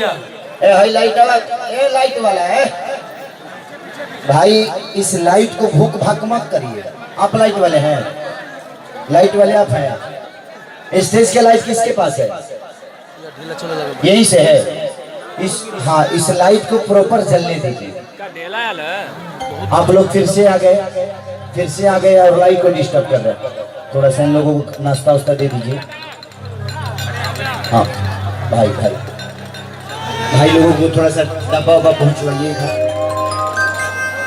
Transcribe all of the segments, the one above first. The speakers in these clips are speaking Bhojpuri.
ए हाई लाइट वाला, ए लाइट वाला है भाई, इस लाइट को भूख भाग मत करिए। आप लाइट वाले हैं, लाइट वाले आप हैं। स्टेज के लाइट किसके पास है? यहीं से है। इस हाँ, इस लाइट को प्रॉपर जलने दीजिए। आप लोग फिर से आ गए और लाइट को डिस्टर्ब कर रहे हैं। थोड़ा सा इन लोगों को नाश्ता वास्ता दे दीजिए। हाँ भाई लोगों को थोड़ा सा डब्बा उब्बा पहुंचवाइएगा।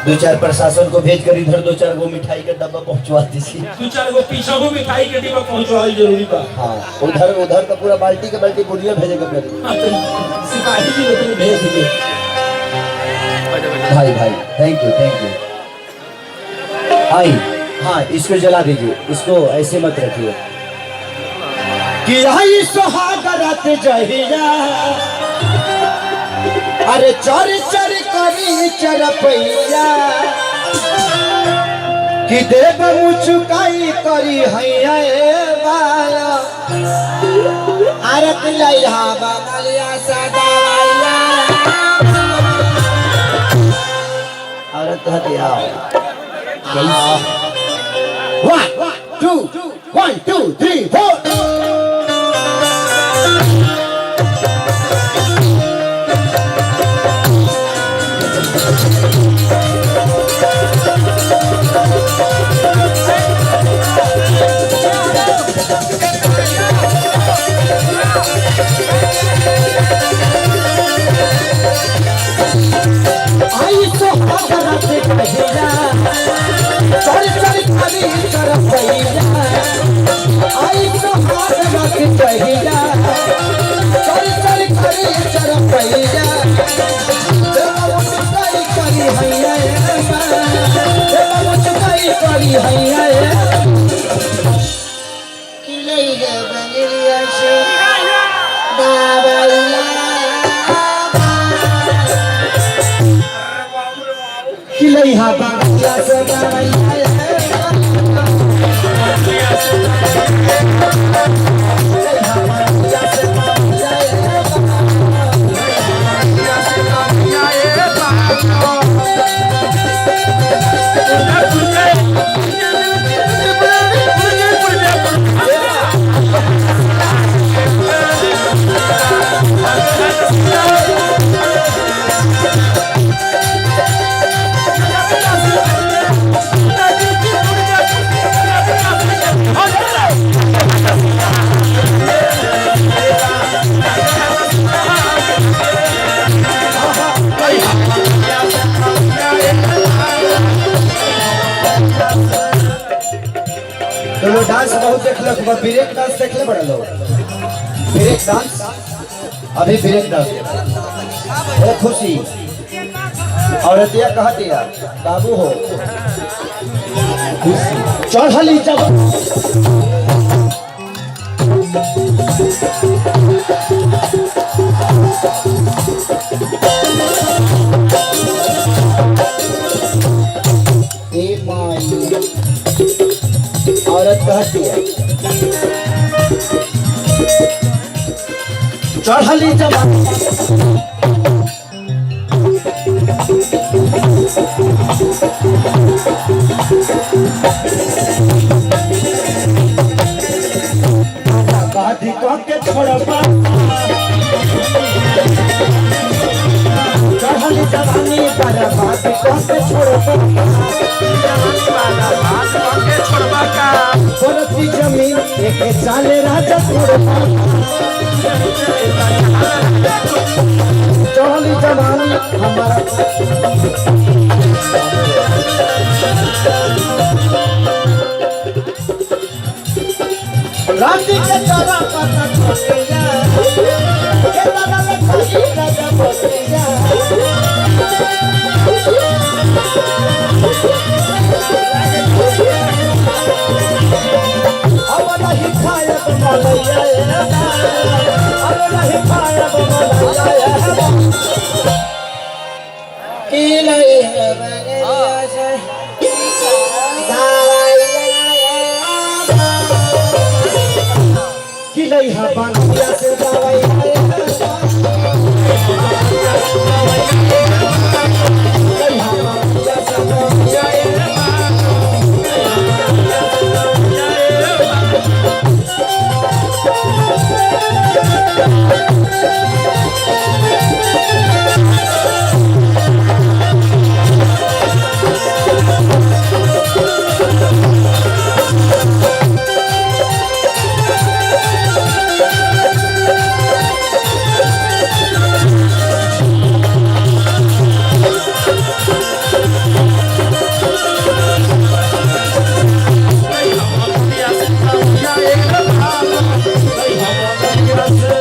2-4 प्रशासन को भेजकर इधर 2-4 गो मिठाई का डब्बा पहुंचवा दीजिए। 2-4 गो पीछा को मिठाई के डब्बा पहुंचवाई जरूरी बा। हाँ, उधर तो पूरा बाल्टी के बाल्टी बुढ़िया भेजेगा मेरे। सिपाही जी लोग भेज दीजिए। भाई थैंक यू। हाँ, इसको जला दीजिए, इसको ऐसे मत रखिए। कि आई सुहागरात जहिया, अरे चर करी चरपैया, कि देव मुचुकाई करी हैया बाया, आरत लइहा बमलिया सदावैया, आरत हटिया। 1 2 3 4। डांस बहुत देखलक, ब्रेक डांस देखले बड़ा लोग। ब्रेक डांस, अभी ब्रेक डांस ओ खुशी औरतिया कहतिया बाबू हो चढ़ली जब औरत कहती है चढ़ली जवानी बाधी के छोड़बा, चढ़ली जवानी पर बाधी के छोड़बा, परती जमीन एक चाले राजा छोड़बा, चढ़ली जवानी हमारा राती के तारा पता छोड़िया, के तारा में खाली राजा बोलिया, अब नहीं खाया बमलैया, अब नहीं खाया बमलैया, की नहीं है बंगलिया से किलई हा बांधिया से दवाई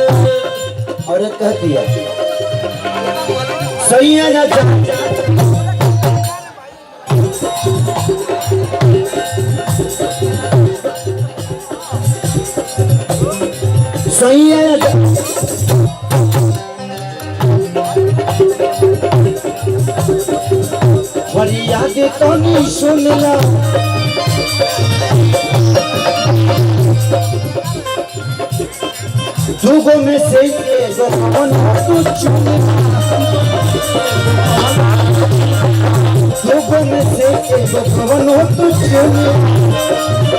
औरत कहती है सही है ना सही है ना फरियाद तो नहीं सुनला दुगो में से एगो कौन तू चुने दुगो में से एगो कौन तू चुने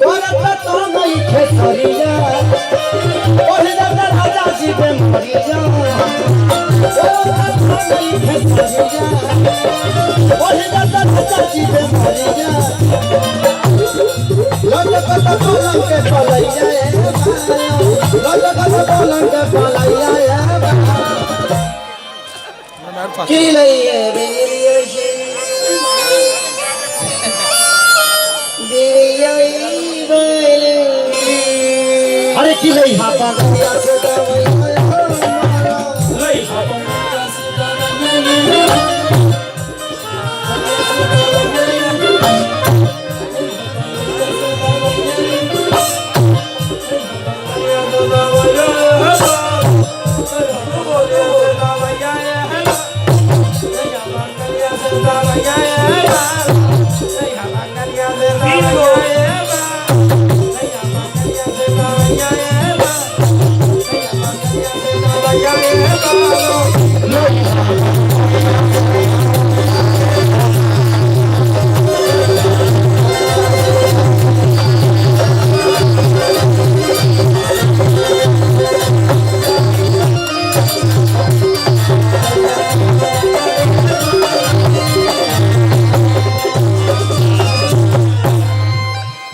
करत तो नहीं खेसरिया ओहे दादा राजा जी पे मरिया करत तो नहीं खेसरिया ओहे दादा राजा जी पे मरिया लटकत पलंग के पलैया लटकत पलंग के पलैया की लइए बेरिया से बेरिया बेले अरे की लई हापा गया से दवैया लई हापा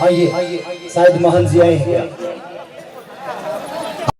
आइए शायद मोहन जी आए हैं।